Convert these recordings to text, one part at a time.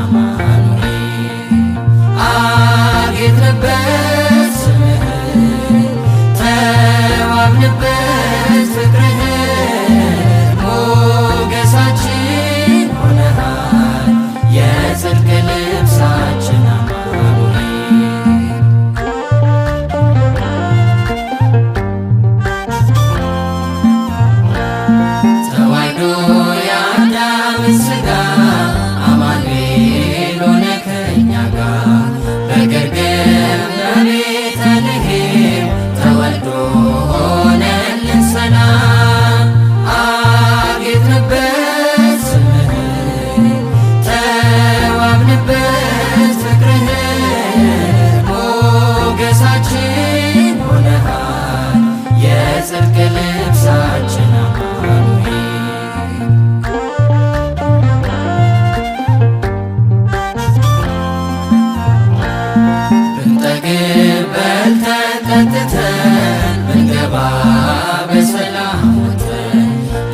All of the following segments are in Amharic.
አማኑኤል አጌጥንበት ስምህን ተዋብንበት ፍቅርህን ሞገሳችን ሆነሃል የጽድቅ ልብሳችን ተዋሕዶ የአዳምን ሥጋ አማኑኤል ሆነ ከእኛ ጋር በግርግም በቤተልሔም ተወልዶ ሆነልን ሰላም አጌጥንበት ስምህን ተዋብንበት ፍቅርህን ሞገሳችን ሆነሃል የጽድቅ ልብሳችን በልተን ጠጥተን ብንገባ በሰላም ወጥተን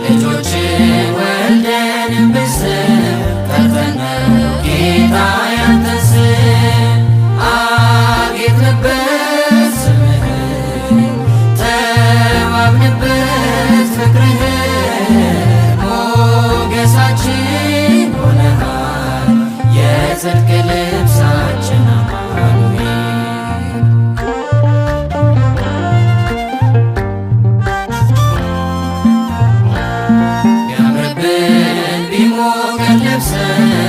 ልጆችን ወልደን ብስም ጠርተን ነው ጌታ ያንተን ስም አጌጥንበት ስምህን ተዋብንበት ፍቅርህን ሞገሳችን ሆነሃል የጽድቅ ልብሳችን አማኑኤል ቢሞቀን ለብሰን